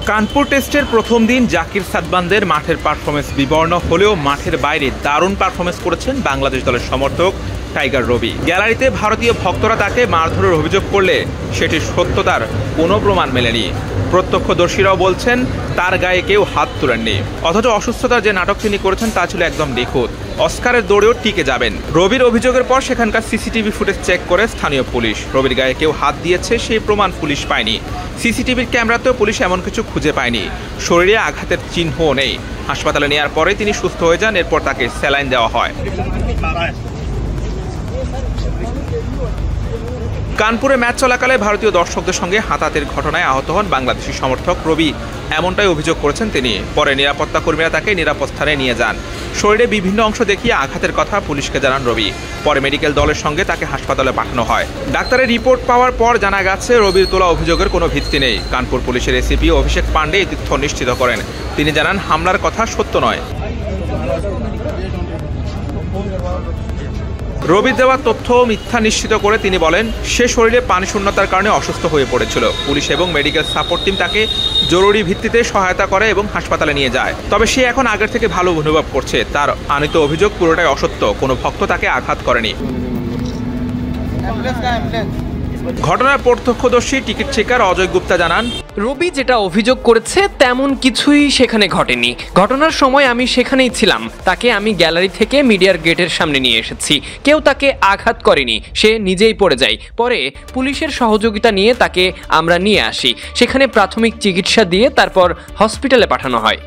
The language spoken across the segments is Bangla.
কানপুর টেস্টের প্রথম দিন জাকির সাদবানদের মাঠের পারফরমেন্স বিবর্ণ হলেও মাঠের বাইরে দারুণ পারফরমেন্স করেছেন বাংলাদেশ দলের সমর্থক টাইগার রবি। গ্যালারিতে ভারতীয় ভক্তরা তাকে মারধরের অভিযোগ করলে সেটির সত্যতার কোনো প্রমাণ মেলেনি। প্রত্যক্ষদর্শীরাও বলছেন তার গায়ে কেউ হাত তোলেননি, অথচ অসুস্থতার যে নাটক তিনি করেছেন তা ছিল একদম নিখুঁত। অস্কারের দৌড়েও টিকে যাবেন। রবির অভিযোগের পর সেখানকার সিসিটিভি ফুটেজ চেক করে স্থানীয় পুলিশ। রবির গায়ে কেউ হাত দিয়েছে সেই প্রমাণ পুলিশ পায়নি। সিসিটিভির ক্যামেরাতেও পুলিশ এমন কিছু খুঁজে পায়নি। শরীরে আঘাতের চিহ্নও নেই। হাসপাতালে নেওয়ার পরে তিনি সুস্থ হয়ে যান। এরপর তাকে স্যালাইন দেওয়া হয়। কানপুরে ম্যাচ চলাকালে ভারতীয় দর্শকদের সঙ্গে হাতাহাতির ঘটনায় আহত হন বাংলাদেশি সমর্থক রবি, এমনটাই অভিযোগ করেছেন তিনি। পরে নিরাপত্তা কর্মীরা তাকে নিরাপদ স্থানে নিয়ে যান। শরীরে বিভিন্ন অংশ দেখিয়ে আঘাতের কথা পুলিশকে জানান রবি। পরে মেডিকেল দলের সঙ্গে তাকে হাসপাতালে পাঠানো হয়। ডাক্তারের রিপোর্ট পাওয়ার পর জানা গেছে রবির তোলা অভিযোগের কোনো ভিত্তি নেই। কানপুর পুলিশের এসিপি অভিষেক পাণ্ডে এই তথ্য নিশ্চিত করেন। তিনি জানান হামলার কথা সত্য নয়। রবির দেওয়া তথ্য মিথ্যা নিশ্চিত করে তিনি বলেন সে শরীরে পানি শূন্যতার কারণে অসুস্থ হয়ে পড়েছিল। পুলিশ এবং মেডিকেল সাপোর্ট টিম তাকে জরুরি ভিত্তিতে সহায়তা করে এবং হাসপাতালে নিয়ে যায়। তবে সে এখন আগের থেকে ভালো অনুভব করছে। তার আনিত অভিযোগ পুরোটাই অসত্য। কোনো ভক্ত তাকে আঘাত করেনি। ঘটনার প্রত্যক্ষদর্শী টিকিট চেকার অজয় গুপ্তা জানান, রবি যেটা অভিযোগ করেছে তেমন কিছুই সেখানে ঘটেনি। ঘটনার সময় আমি সেখানেই ছিলাম। তাকে আমি গ্যালারি থেকে মিডিয়ার গেটের সামনে নিয়ে এসেছি। কেউ তাকে আঘাত করেনি, সে নিজেই পড়ে যায়। পরে পুলিশের সহযোগিতা নিয়ে তাকে আমরা নিয়ে আসি। সেখানে প্রাথমিক চিকিৎসা দিয়ে তারপর হসপিটালে পাঠানো হয়।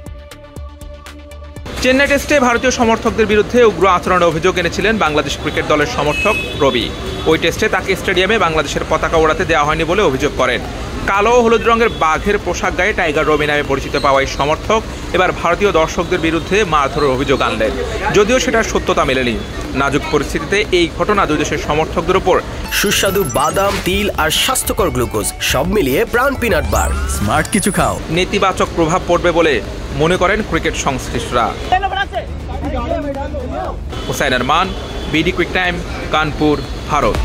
চেন্নাই টেস্টে ভারতীয় সমর্থকদের বিরুদ্ধে উগ্র আচরণের অভিযোগ এনেছিলেন বাংলাদেশ ক্রিকেট দলের সমর্থক রবি। ওই টেস্টে তাকে স্টেডিয়ামে বাংলাদেশের পতাকা ওড়াতে দেওয়া হয়নি বলে অভিযোগ করেন। কালো ও হলুদ রঙের বাঘের পোশাক গায়ে টাইগার রবি নামে পরিচিত পাওয়া এই সমর্থক এবার ভারতীয় দর্শকদের বিরুদ্ধে মারধরের অভিযোগ আনলেন, যদিও সেটার সত্যতা মেলেনি। নাজুক পরিস্থিতিতে এই ঘটনা দুই দেশের সমর্থকদের উপর সুস্বাদু বাদাম, তিল আর স্বাস্থ্যকর গ্লুকোজ সব মিলিয়ে প্রাণ পিনাট বার। স্মার্ট কিছু খাও। নেতিবাচক প্রভাব পড়বে বলে মনে করেন ক্রিকেট সংশ্লিষ্টরা। Hussain Arman, BD quick time, Kanpur, Bharat.